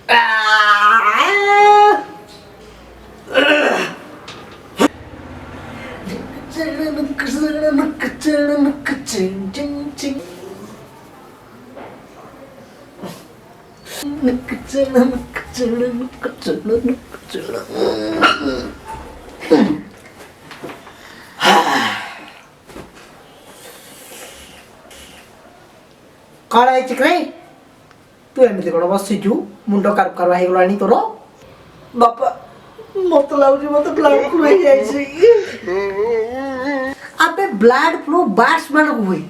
कौन है चिकरे तू एमती कौन बसिचु मुंड कार कार हो तोर बापा मत लगुच मत ब्लड फ्लू हो जाए ब्लड फ्लू बार्स मान को हुई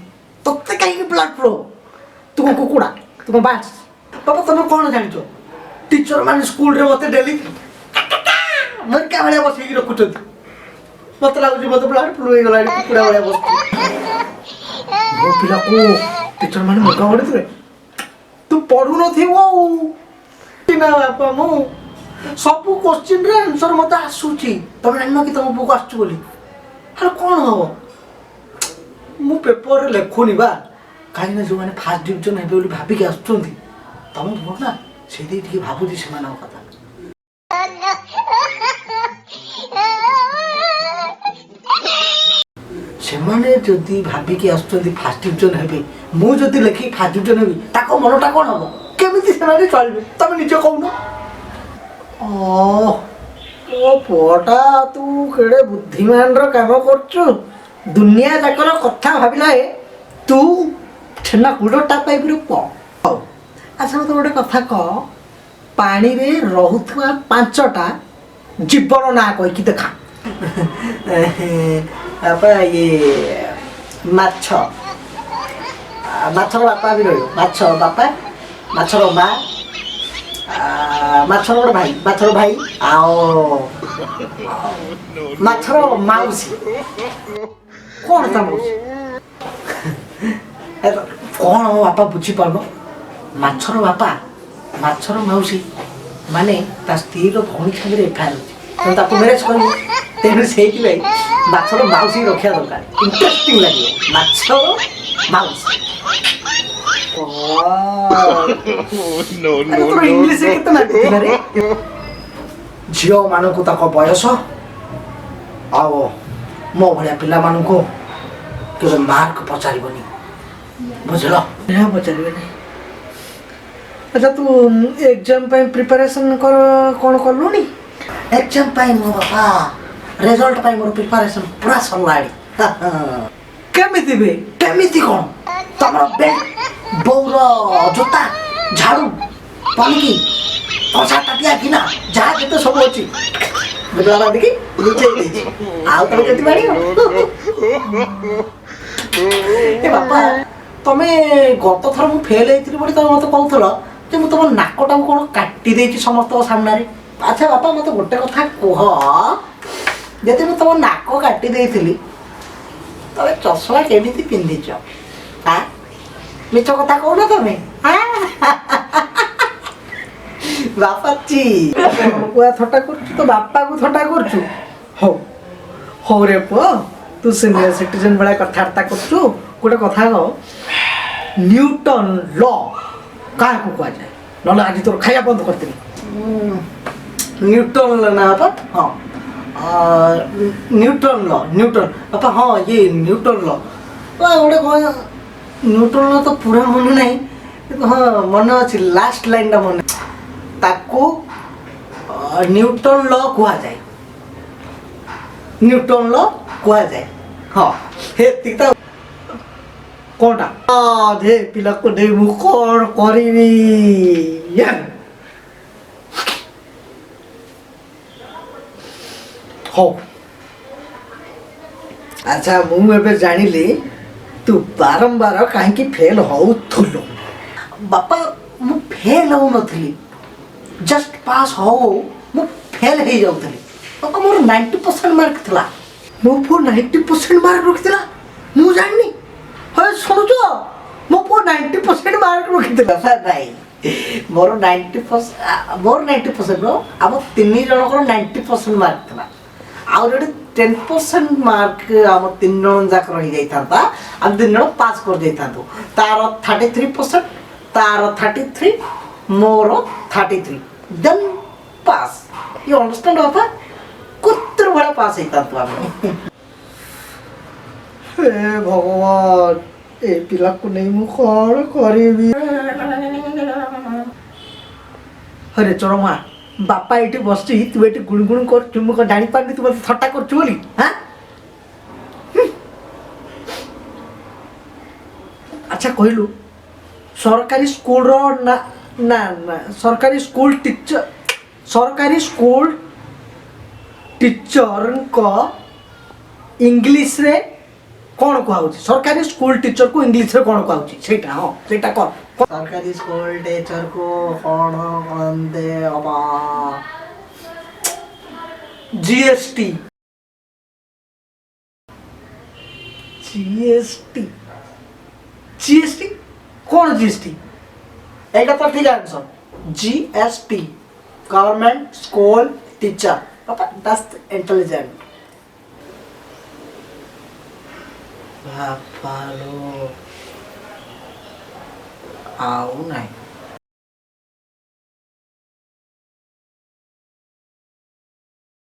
तोते कहीं ब्लड फ्लू तू कुकुड़ा तू बार्स बाबा तुम कौन जान टीचर मान स्कूल रे मत डेली मरका भाया बस रखुच मत लगुच मत ब्लड फ्लू हो गला कुकुड़ा भाया बस वो पिला को टीचर मान मरका बड़े तू पढ़ू न ना बापा मु सब क्वेश्चन रे आंसर मत आसुची तुम जान कि तुम बुक आसु बोली हेलो कौन हम मु पेपर रे लेखुनी बा कहीं जो मैंने फास्ट डिवीजन हेबे बोली भाबिक आसुचंती तुम बोल ना से दे ठीक भाबुची से मानव कथा से माने जदी भाबिक आसुचंती फास्ट डिवीजन हेबे मु जदी लेखि फास्ट डिवीजन हेबी ताको मनटा कोन हबो केमिति से माने चलबे तुम निजे कहू ओ पोटा तू केड़े बुद्धिमान रो काम करछु दुनिया जाकर कथा भाबिला ए तू छेना गुडटा पाइब रे प अच्छा तो गोटे कथा क पानी रे रहुथुआ पांचटा जीवन ना कहि कि देखा आपा ये माछ माछर बापा भी रहियो माछ बापा माछर माँ माछर भाई आओ माछर माउसी कौन था माउसी कौन हो बापा बुझी पार माछर बापा माछर माउसी माने ता स्त्री रो भौणी खाली एफआईआर होची ताको मैरिज करबो तेनु सेही लै माछर माउसी रखिया दरकार इंटरेस्टिंग लागियो माछर माउसी नो नो तो इंग्लिश से कितना नाटक रे झियो मानु को ताको बयस आओ मो भलिया पिला मानु को केबे मार्क पचारिबनी बुझलो ना पचारिबनी अच्छा तू एग्जाम पे प्रिपरेशन कर कोन करलुनी एग्जाम पे मो बाबा रिजल्ट पे मोर प्रिपरेशन पूरा सरलाडी केमिति कोन तमरो बे बौर जोता झाड़ू पानी कसा टाटिया कि ना जहाँ जेते सब अछि बुझला देखि नीचे दे आउ तो केति बाड़ी ए बापा तमे गत थर मु फेल हेतिली बोली तमे मते कहउथलो जे मु तम नाकटा कोन काटी देछि समस्त सामने रे अच्छा बापा मते गोटे कथा कह जेते मु तम नाक काटी देइथिली तबे चश्मा केमिति पिन्दिछ हां मिछ कथा कहू तमे बापा ची पुआ थटा करछु तो बापा को थटा करछु हो हो रे पो तू सीनियर सिटीजन बड़ा कथार्ता करछु गोटे कथा कह न्यूटन लॉ का को कह जाए नला आज तोर खाया बंद करती न्यूटन लॉ ना बापा हां न्यूटन बापा हां ये न्यूटन लॉ गोटे कह न्यूटन लॉ तो पूरा मन नहीं हाँ मन अच्छी लास्ट लाइन टा मन ताको न्यूटन लॉ कह जाए न्यूटन लॉ कह जाए हाँ हे तिकता कोनटा दे पिला को दे मु कोन करिनी हो अच्छा मु एबे जानिली तू बारंबार कहीं फेल होउथुलो बापा मु फेल हो नथली जस्ट पास हो मु फेल हे जाउथली बापा मोर 90% मार्क थला मु फोर 90% मार्क रखितला मु जाननी होय सुनुचो मु फोर 90% मार्क रखितला सर भाई मोर 90% रो अब तीन जण को 90% मार्क थला ऑलरेडी 10% मार्क हम तीन जन जाक रही जाइता हम तीन जन पास कर जाइता तार 33% तार 33 ମୋର 33 ଦେନ୍ ପାସ୍। ୟୁ ଅଣ୍ଡରଷ୍ଟାଣ୍ଡ ବାପା? କୁତର ଭଳିଆ ପାସ୍ ହେଇଥାନ୍ତୁ ଆମେ। ହେ ଭଗବାନ, ଏ ପିଲାକୁ ନେଇ ମୁଁ କ'ଣ କରିବି? ହରେ ଚରମା, ବାପା ଏଇଠି ବସିଛି, ତୁ ଏଠି ଗୁଣଗୁଣ କରୁଛୁ, ମୁଁ କ'ଣ ଜାଣିପାରୁନି ତୁ ମୋତେ ଥଟ୍ଟା କରୁଛୁ ବୋଲି? ହାଁ? ଆଚ୍ଛା କହିଲୁ, ସରକାରୀ ସ୍କୁଲର ନା ନା ନା ସରକାରୀ ସ୍କୁଲ ଟିଚରଙ୍କ ଇଂଲିଶରେ କ'ଣ କୁହାଉଛି? ସରକାରୀ ସ୍କୁଲ ଟିଚରକୁ ଇଂଲିଶରେ କ'ଣ କୁହାଉଛି? ସେଇଟା ହଁ ସେଇଟା କର। ସରକାରୀ ସ୍କୁଲ ଟିଚରକୁ କ'ଣ କହନ୍ତି ବାବା? ଜିଏସଟି। ଜିଏସଟି জিএসটি কোন জিএসটি? এইটা তো ঠিক answer. GST government school teacher. বাবা দ্যাটস ইন্টেলিজেন্ট। বাপালো আও নাই।